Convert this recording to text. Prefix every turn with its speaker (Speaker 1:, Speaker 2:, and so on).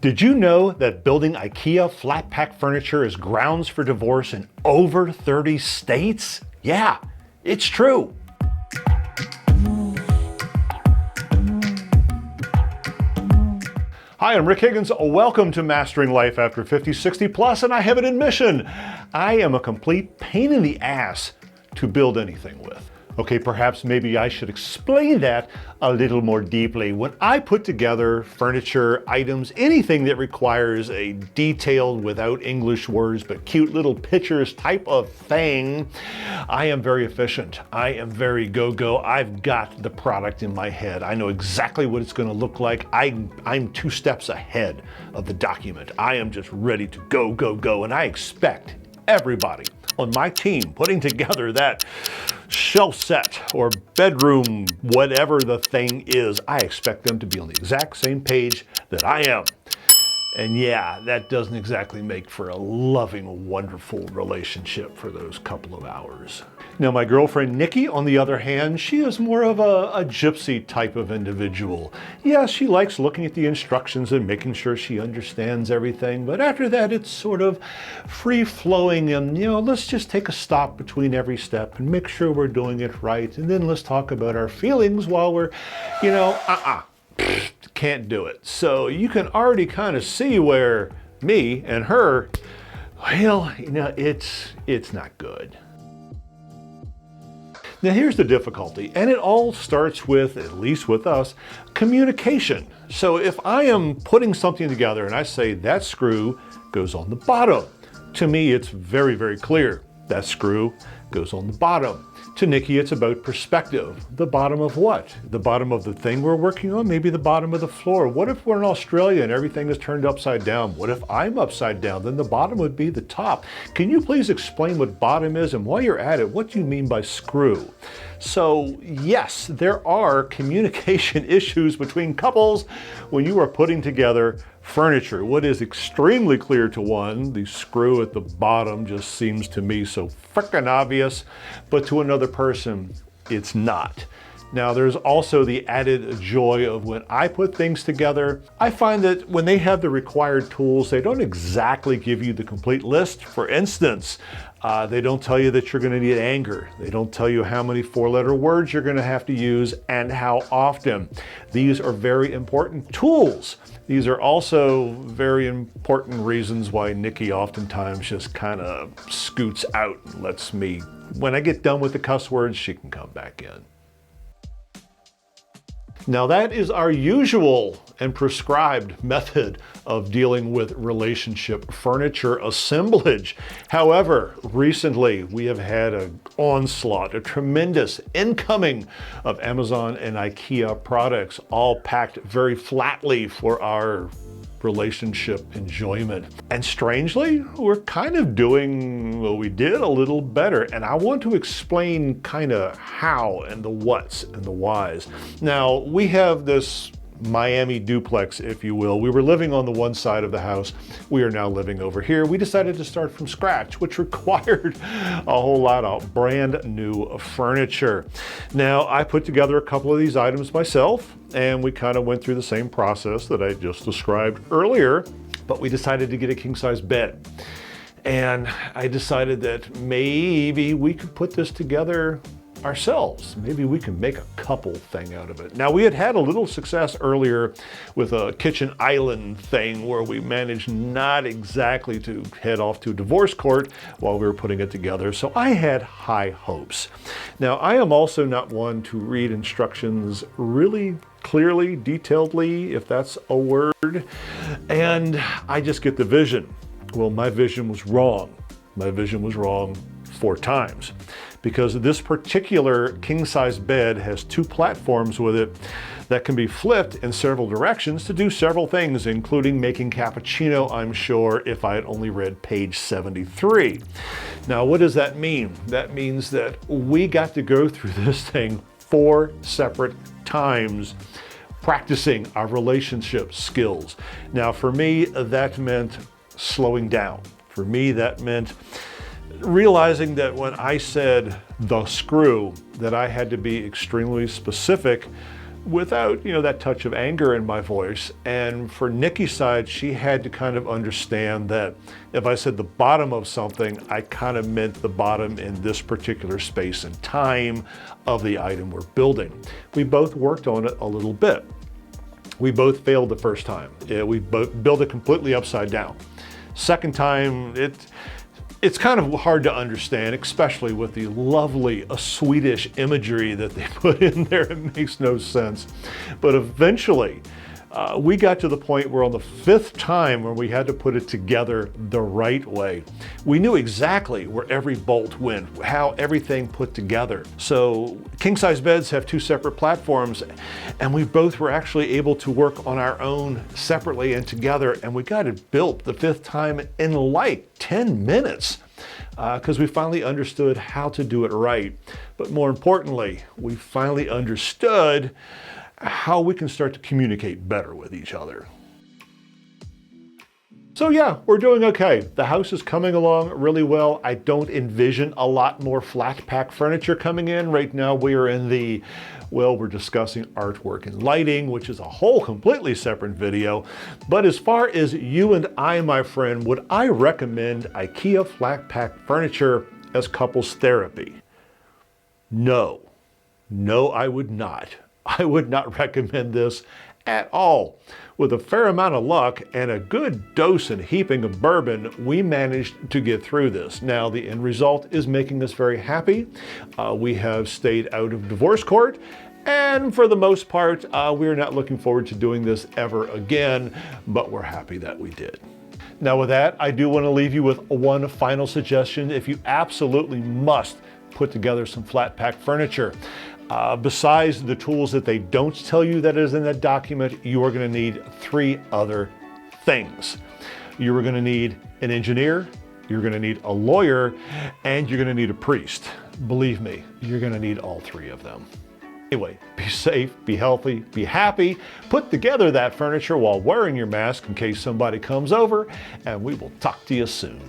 Speaker 1: Did you know that building IKEA flat pack furniture is grounds for divorce in over 30 states? Yeah, it's true. Hi, I'm Rick Higgins. Welcome to Mastering Life After 50, 60 Plus, and I have an admission. I am a complete pain in the ass to build anything with. Okay, perhaps maybe I should explain that a little more deeply. When I put together furniture, items, anything that requires a detailed, without English words, but cute little pictures type of thing, I am very efficient. I am very go-go. I've got the product in my head. I know exactly what it's gonna look like. I'm 2 steps ahead of the document. I am just ready to go, go, go, and I expect everybody on my team putting together that shelf set or bedroom, whatever the thing is, I expect them to be on the exact same page that I am. And yeah, that doesn't exactly make for a loving, wonderful relationship for those couple of hours. Now, my girlfriend Nikki, on the other hand, she is more of a gypsy type of individual. Yeah, she likes looking at the instructions and making sure she understands everything, but after that, it's sort of free-flowing and, let's just take a stop between every step and make sure we're doing it right, and then let's talk about our feelings while we're, can't do it. So you can already kind of see where me and her, well, it's not good. Now here's the difficulty, and it all starts with, at least with us, communication. So if I am putting something together and I say that screw goes on the bottom, to me it's very, very clear. That screw goes on the bottom. To Nikki, it's about perspective. The bottom of what? The bottom of the thing we're working on? Maybe the bottom of the floor. What if we're in Australia and everything is turned upside down? What if I'm upside down? Then the bottom would be the top. Can you please explain what bottom is? And while you're at it, what do you mean by screw? So yes, there are communication issues between couples when you are putting together furniture. What is extremely clear to one, the screw at the bottom just seems to me so frickin' obvious, but to another person, it's not. Now, there's also the added joy of when I put things together, I find that when they have the required tools, they don't exactly give you the complete list. For instance, they don't tell you that you're going to need anger. They don't tell you how many 4-letter words you're going to have to use and how often. These are very important tools. These are also very important reasons why Nikki oftentimes just kind of scoots out and lets me, when I get done with the cuss words, she can come back in. Now that is our usual and prescribed method of dealing with relationship furniture assemblage. However, recently we have had an onslaught, a tremendous incoming of Amazon and IKEA products, all packed very flatly for our relationship enjoyment. And strangely, we're kind of doing what we did a little better. And I want to explain kind of how and the whats and the whys. Now, we have this Miami duplex, if you will. We were living on the one side of the house. We are now living over here. We decided to start from scratch, which required a whole lot of brand new furniture. Now, I put together a couple of these items myself, and we kind of went through the same process that I just described earlier, but we decided to get a king-size bed. And I decided that maybe we could put this together ourselves. Maybe we can make a couple thing out of it. Now, we had a little success earlier with a kitchen island thing where we managed not exactly to head off to divorce court while we were putting it together, so I had high hopes. Now, I am also not one to read instructions really clearly, detailedly, if that's a word, and I just get the vision. Well, my vision was wrong. My vision was wrong 4 times. Because this particular king-size bed has 2 platforms with it that can be flipped in several directions to do several things, including making cappuccino, I'm sure, if I had only read page 73. Now, what does that mean? That means that we got to go through this thing 4 separate times, practicing our relationship skills. Now, for me, that meant slowing down. For me, that meant realizing that when I said the screw, that I had to be extremely specific without, that touch of anger in my voice. And for Nikki's side, she had to kind of understand that if I said the bottom of something, I kind of meant the bottom in this particular space and time of the item we're building. We both worked on it a little bit. We both failed the first time. We both built it completely upside down. Second time, it's kind of hard to understand, especially with the lovely Swedish imagery that they put in there. It makes no sense. But eventually, we got to the point where on the fifth time when we had to put it together the right way, we knew exactly where every bolt went, how everything put together. So king-size beds have two separate platforms, and we both were actually able to work on our own separately and together, and we got it built the fifth time in like 10 minutes. Because we finally understood how to do it right. But more importantly, we finally understood how we can start to communicate better with each other. So yeah, we're doing okay. The house is coming along really well. I don't envision a lot more flat pack furniture coming in. Right now we are in the, we're discussing artwork and lighting, which is a whole completely separate video. But as far as you and I, my friend, would I recommend IKEA flat pack furniture as couples therapy? No, I would not. I would not recommend this at all. With a fair amount of luck and a good dose and heaping of bourbon, we managed to get through this. Now, the end result is making us very happy. We have stayed out of divorce court, and for the most part, we're not looking forward to doing this ever again, but we're happy that we did. Now with that, I do want to leave you with one final suggestion. If you absolutely must put together some flat pack furniture, besides the tools that they don't tell you that is in that document, you are going to need 3 other things. You are going to need an engineer, you're going to need a lawyer, and you're going to need a priest. Believe me, you're going to need all 3 of them. Anyway, be safe, be healthy, be happy, put together that furniture while wearing your mask in case somebody comes over, and we will talk to you soon.